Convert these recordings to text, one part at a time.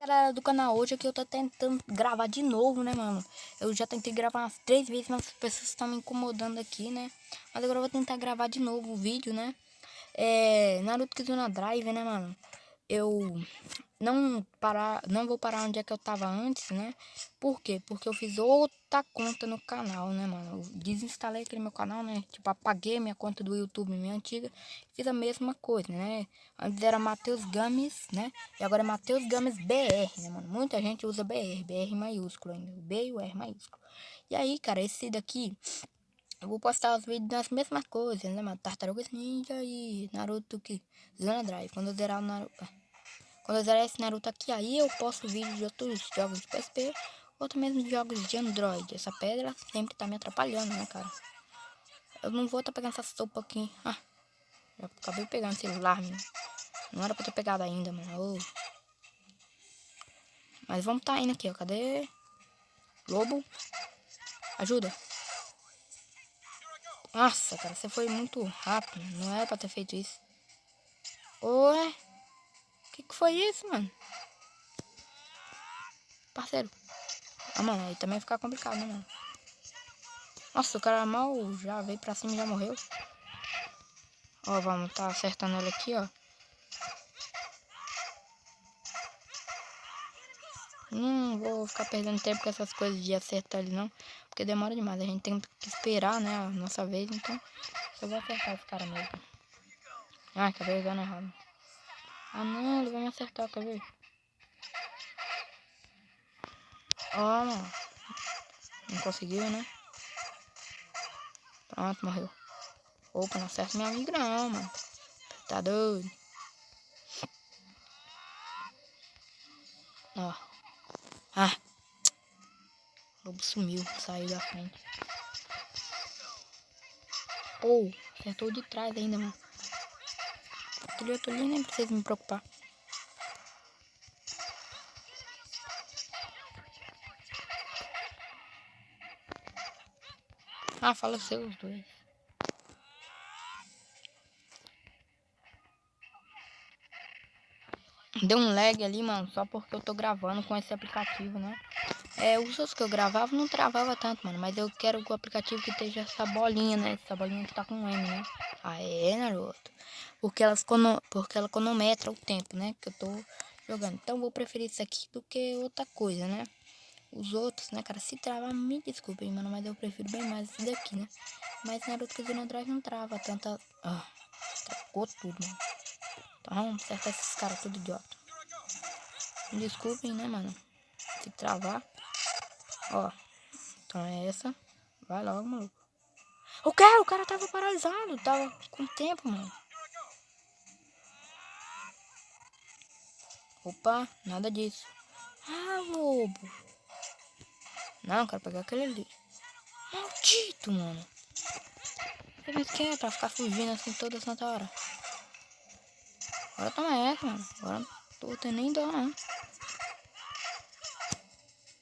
galera do canal, hoje aqui eu tô tentando gravar de novo, né, mano? Eu já tentei gravar umas 3 vezes, mas as pessoas estão me incomodando aqui, né? Mas agora eu vou tentar gravar de novo o vídeo, né? Naruto Kizuna Drive, né, mano? Eu não vou parar onde é que eu tava antes, né? Por quê? Porque eu fiz outra conta no canal, né, mano? Eu desinstalei aquele meu canal, né? Tipo, apaguei minha conta do YouTube, minha antiga. Fiz a mesma coisa, né? Antes era Matheus Games, né? E agora é Matheus Games BR, né, mano? Muita gente usa BR maiúsculo ainda. O B e o R maiúsculo. E aí, cara, esse daqui... Eu vou postar os vídeos das mesmas coisas, né, mano? Tartarugas Ninja e Naruto Kizuna Drive. Quando eu zerar o Naruto... Quando eu zerar esse Naruto aqui, aí eu posto vídeos de outros jogos de PSP, ou mesmo de jogos de Android. Essa pedra sempre tá me atrapalhando, né, cara? Eu não vou estar pegando essa sopa aqui. Ah, já acabei pegando o celular, mano. Não era pra ter pegado ainda, mano. Oh. Mas vamos tá indo aqui, ó. Cadê? Lobo? Ajuda. Nossa, cara, você foi muito rápido. Não era pra ter feito isso. Ué? Que foi isso, mano? Parceiro. Ah, mano, aí também fica complicado, né, mano? Nossa, o cara mal já veio pra cima e já morreu. Ó, vamos tá acertando ele aqui, ó. Não vou ficar perdendo tempo com essas coisas de acertar ele, não. Porque demora demais. A gente tem que esperar, né, a nossa vez. Então, só vou acertar esse cara mesmo. Ai, acabei usando errado. Ah, não, ele vai me acertar, quer ver? Ó, mano. Não conseguiu, né? Pronto, morreu. Opa, não acerta meu amigo não, mano. Tá doido. Ó. Ah. O lobo sumiu, saiu da frente. Oh, acertou de trás ainda, mano. Aquele outro ali nem precisa me preocupar. Ah, faleceu os dois. Deu um lag ali, mano, só porque eu tô gravando com esse aplicativo, né? Os outros que eu gravava não travava tanto, mano. Mas eu quero que o aplicativo que esteja essa bolinha, né? Essa bolinha que tá com M, né? Ah, Naruto. Porque ela cronometra o tempo, né? Que eu tô jogando. Então eu vou preferir isso aqui do que outra coisa, né? Os outros, né, cara? Se travar, me desculpem, mano. Mas eu prefiro bem mais esse daqui, né? Mas Naruto Kizuna Drive não trava tanta... Ah, travou tudo, mano. Então vamos acertar esses caras tudo idiota. Me desculpem, né, mano? Se travar. Ó. Então é essa. Vai logo, maluco. O quê? O cara tava paralisado. Tava com tempo, mano. Opa, nada disso. Ah, lobo. Não, quero pegar aquele ali. Maldito, mano. Mas que é pra ficar fugindo assim toda santa hora? Agora toma essa, mano. Agora não tô tendo nem dó, não.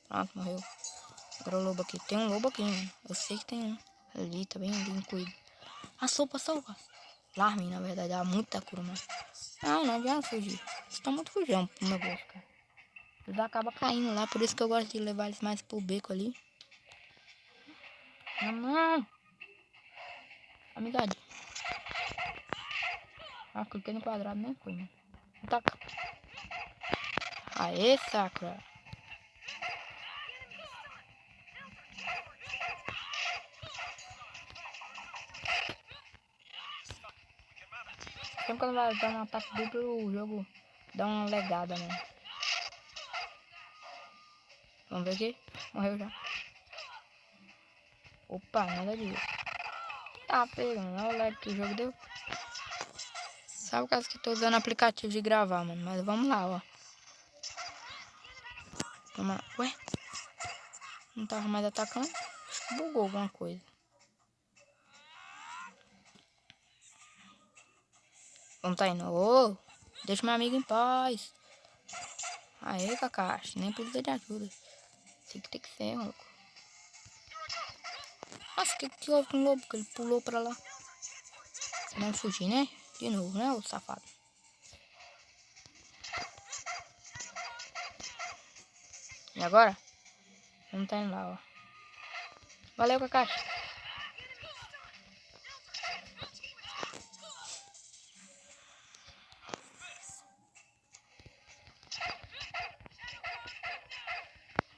Pronto, morreu. Agora o lobo aqui. Tem um lobo aqui, mano. Eu sei que tem um. Ali, tá bem ali, cuido. Ah, sopa. Larme, na verdade, dá muita cura, mano. Não adianta fugir. Vocês estão muito fugindo pro meu gosto, cara. Eles acabam caindo lá, por isso que eu gosto de levar eles mais pro beco ali. Não. Amizade. Ah, cliquei no quadrado, nem foi, né? Taca. Aê, Sakura. Sempre quando vai dar um ataque duplo, o jogo dá uma legada, né? Vamos ver aqui. Morreu já. Opa, nada disso. Tá pegando, olha o lag que o jogo deu. Sabe o caso que eu tô usando aplicativo de gravar, mano. Mas vamos lá, ó. Toma. Ué? Não tava mais atacando? Acho que bugou alguma coisa. Vamos tá indo. Ô, deixa meu amigo em paz. Aê, Kakashi. Nem precisa de ajuda. Sei que tem que ser, maluco. Nossa, que houve com o lobo? Que ele pulou pra lá. Não fugir, né? De novo, né, o safado? E agora? Vamos tá indo lá, ó. Valeu, Kakashi.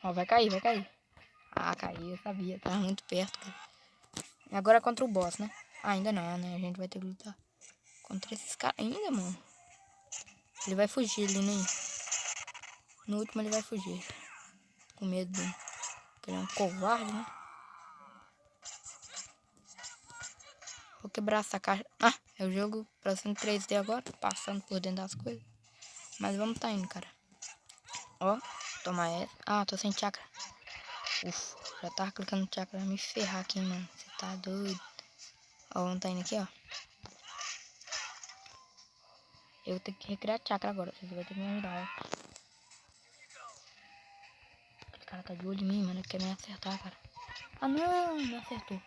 Ó, vai cair, vai cair. Ah, caiu, eu sabia. Tava muito perto, cara. E agora é contra o boss, né? Ah, ainda não, né? A gente vai ter que lutar contra esses caras ainda, mano. Ele vai fugir ali, né? No último ele vai fugir. Com medo dele. Porque ele é um covarde, né? Vou quebrar essa caixa. Ah, é o jogo parecendo 3D agora. Passando por dentro das coisas. Mas vamos tá indo, cara. Ó, toma essa. Ah, tô sem chakra. Ufa, já tava clicando no chakra. Vai me ferrar aqui, mano. Você tá doido. Ó, vamos tá indo aqui, ó. Eu vou ter que recriar chakra agora. Você vai ter que me ajudar, ó. Aquele cara tá de olho em mim, mano. Ele quer me acertar, cara. Ah, não, me acertou.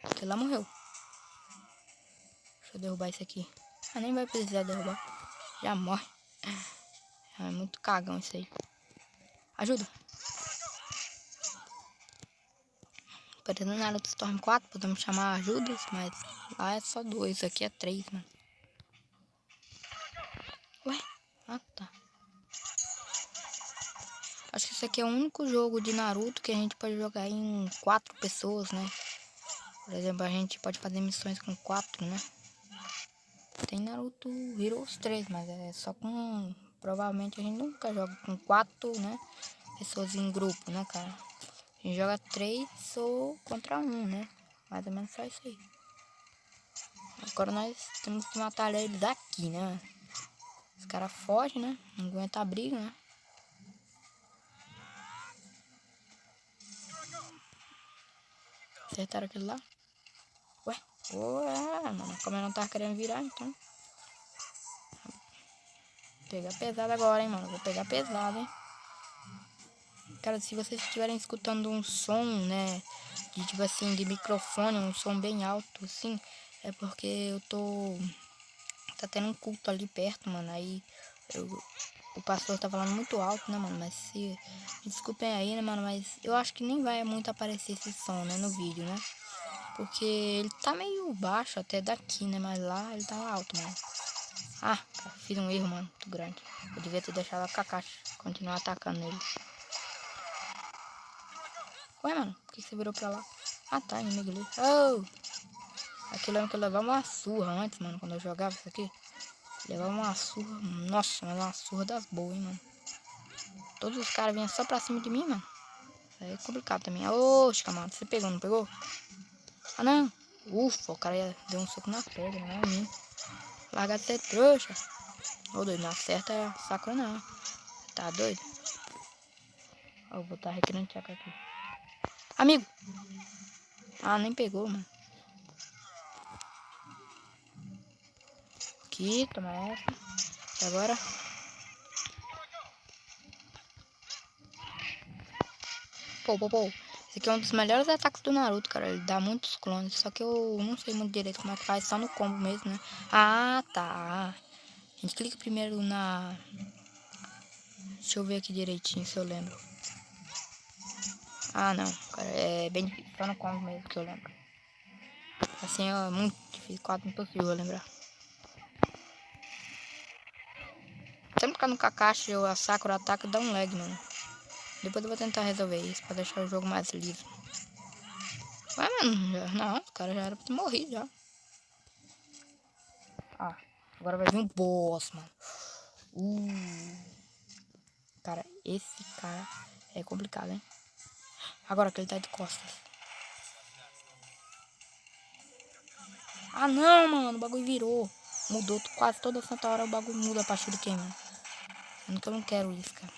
Aquele lá morreu. Deixa eu derrubar isso aqui. Ah, nem vai precisar derrubar. Já morre. É muito cagão isso aí. Ajuda. Parecendo Naruto Storm 4, podemos chamar ajudas, mas lá é só 2, aqui é 3, mano. Ué? Ah, tá. Acho que esse aqui é o único jogo de Naruto que a gente pode jogar em 4 pessoas, né? Por exemplo, a gente pode fazer missões com 4, né? Tem Naruto Heroes 3, mas é só com... Provavelmente a gente nunca joga com 4, né? Pessoas em grupo, né, cara? A gente joga 3 ou contra 1, né? Mais ou menos só isso aí. Agora nós temos que matar eles aqui, né? Os caras fogem, né? Não aguenta a briga, né? Acertaram aquele lá. Ué? Ué, mano. Como eu não tava querendo virar, então. Vou pegar pesado agora, hein, mano. Vou pegar pesado, hein. Cara, se vocês estiverem escutando um som, né? De tipo assim, de microfone, um som bem alto, assim. É porque eu tô... Tá tendo um culto ali perto, mano. Aí o pastor tá falando muito alto, né, mano? Mas se... Me desculpem aí, né, mano? Mas eu acho que nem vai muito aparecer esse som, né, no vídeo, né? Porque ele tá meio baixo até daqui, né? Mas lá ele tava alto, mano. Ah, cara, fiz um erro, mano, muito grande. Eu devia ter deixado a Kakashi continuar atacando ele. Ué, mano, por que você virou pra lá? Ah, tá, inimigo ali. Oh! Aqui lembra que eu levava uma surra antes, mano, quando eu jogava isso aqui. Levava uma surra. Nossa, mas uma surra das boas, hein, mano. Todos os caras vinham só pra cima de mim, mano. Aí é complicado também. Oxe, camarada, você pegou, não pegou? Ah, não. Ufa, o cara deu um soco na pedra, não é mim. Larga de ser trouxa. Ô, doido, não acerta Sakura, não. Tá doido? Ó, vou botar recriando chakra aqui. Amigo! Ah, nem pegou, mano. Aqui, toma essa. E agora? Pô. Esse aqui é um dos melhores ataques do Naruto, cara. Ele dá muitos clones. Só que eu não sei muito direito como é que faz. Só no combo mesmo, né? Ah, tá. A gente clica primeiro na... Deixa eu ver aqui direitinho se eu lembro. Ah, não. Cara, é bem difícil. Só no combo mesmo que eu lembro. Assim, é muito difícil. Quase impossível eu lembrar. Sempre que no Kakashi ou a Sakura ataca, dá um lag, mano. Depois eu vou tentar resolver isso pra deixar o jogo mais liso. Mas, mano, não, o cara já era pra ter morrido já. Ah, agora vai vir um boss, mano. Cara, esse cara é complicado, hein? Agora que ele tá de costas. Ah, não, mano, o bagulho virou. Mudou quase toda santa hora, o bagulho muda pra Shuriken, mano. Sendo que eu não quero isso, cara.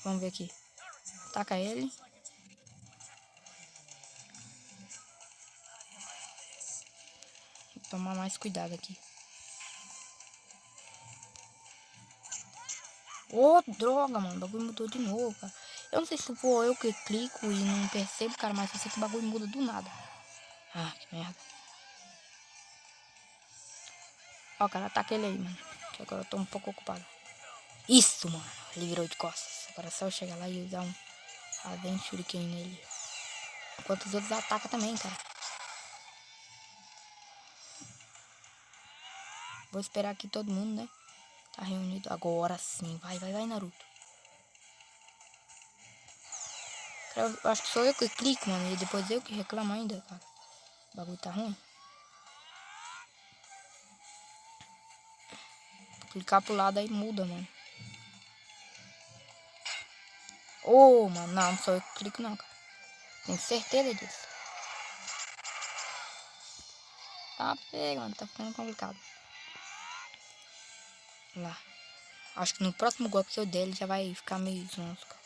Vamos ver aqui. Ataca ele. Vou tomar mais cuidado aqui. Ô, droga, mano. O bagulho mudou de novo, cara. Eu não sei se for eu que clico e não percebo, cara, mas eu sei que o bagulho muda do nada. Ah, que merda. Ó, cara, ataca ele aí, mano. Que agora eu tô um pouco ocupado. Isso, mano. Ele virou de costas. Agora é só eu chegar lá e usar um Raven Shuriken nele. Enquanto os outros atacam também, cara. Vou esperar aqui todo mundo, né? Tá reunido. Agora sim. Vai, Naruto. Cara, eu acho que sou eu que clico, mano. E depois eu que reclamo ainda, cara. O bagulho tá ruim. Clicar pro lado aí muda, mano. Ô, mano. Não sou eu que clico, não, cara. Tenho certeza disso. Tá pega, mano. Tá ficando complicado. Lá. Acho que no próximo golpe que eu der, ele já vai ficar meio zonzo, cara.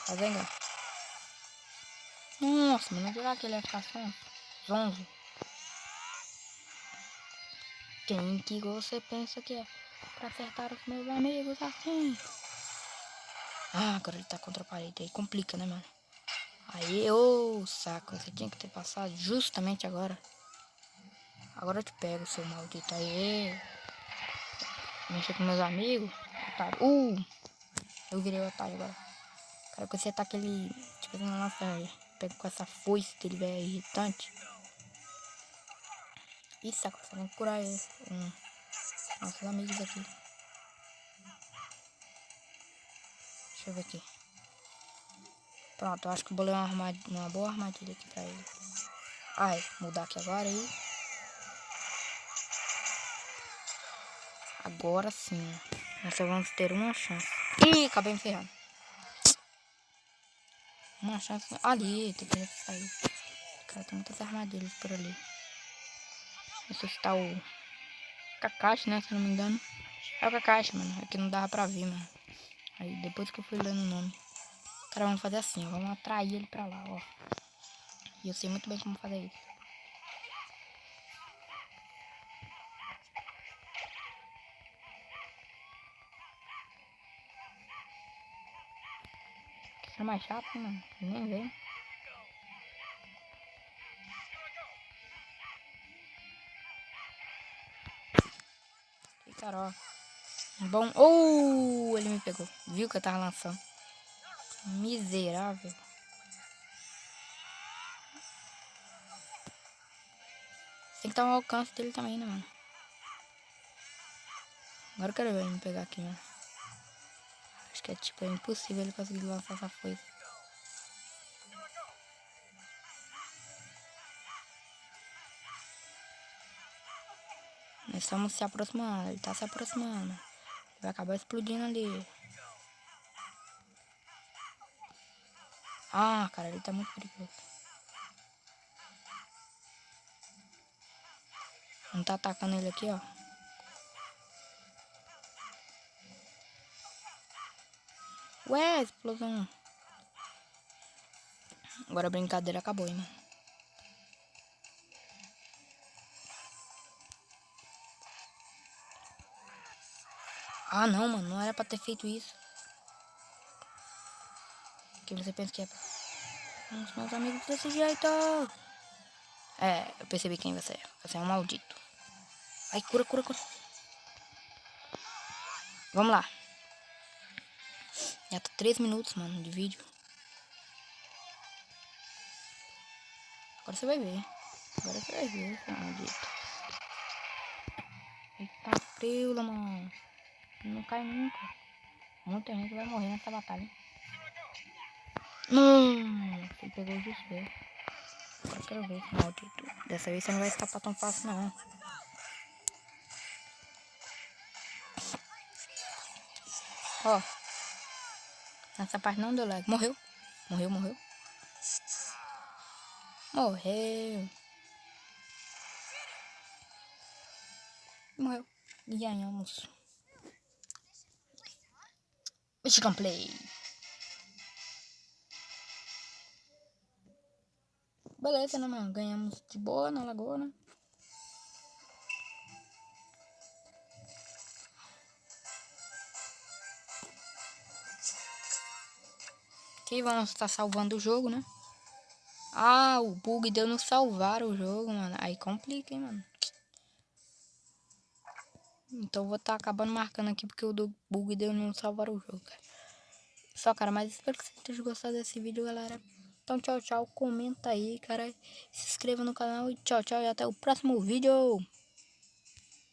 Tá vendo? Nossa, mano, será que ele vai ficar zonzo? Quem que você pensa que é pra acertar os meus amigos assim? Ah, agora ele tá contra a parede. Aí complica, né, mano? Aí, ô, saco. Você tinha que ter passado justamente agora. Agora eu te pego, seu maldito. Aí, mexa com meus amigos. Otário. Eu virei o otário agora. Cara, que você ataca ele, tipo assim, nossa, pega com essa foice dele, velho, é irritante. Ih, saco, você tem que curar nossos amigos aqui. Deixa eu ver aqui. Pronto, eu acho que eu bolei uma boa armadilha aqui pra ele. Ai, mudar aqui agora aí. Agora sim. Nós só vamos ter uma chance. Ih, acabei me ferrando. Uma chance ali, tem que sair. Cara, tem muitas armadilhas por ali. Esse está o Kakashi, né? Se não me engano. É o Kakashi, mano. Aqui não dava pra ver, mano. Aí depois que eu fui lendo o nome. Cara, vamos fazer assim, ó. Vamos atrair ele pra lá, ó. E eu sei muito bem como fazer isso. Isso é mais chato, né, mano? Nem vem. Que cara, ó. Bom. Ele me pegou. Viu que eu tava lançando. Miserável. Tem que estar ao alcance dele também, né, mano? Agora eu quero ver ele me pegar aqui, mano. Acho que é tipo, é impossível ele conseguir lançar essa foice. Nós estamos se aproximando, ele tá se aproximando. Ele vai acabar explodindo ali. Ah, cara, ele tá muito perigoso. Não tá atacando ele aqui, ó. Ué, explosão. Agora a brincadeira acabou, hein, mano. Ah, não, mano. Não era pra ter feito isso. Que você pensa que é pra... Os meus amigos desse jeito. É, eu percebi quem você é. Você é um maldito. Ai, cura. Vamos lá. Já tá 3 minutos, mano, de vídeo. Agora você vai ver. Seu maldito. Eita, frila, mano. Não cai nunca. Muita gente vai morrer nessa batalha. Você pegou o desespero. Agora eu quero ver esse maldito. Dessa vez você não vai escapar tão fácil, não. Ó. Nessa parte não deu lag. Morreu. Morreu. Morreu. E ganhamos. Michigan Play. Beleza, né, mano? Ganhamos de boa na lagoa, né? Aqui vamos estar salvando o jogo, né? Ah, o bug deu no salvar o jogo, mano. Aí complica, hein, mano. Então eu vou estar acabando marcando aqui porque o do bug deu não salvar o jogo, cara. Só, cara, mas espero que vocês tenham gostado desse vídeo, galera. Então, tchau, tchau. Comenta aí, cara. Se inscreva no canal e tchau, tchau. E até o próximo vídeo.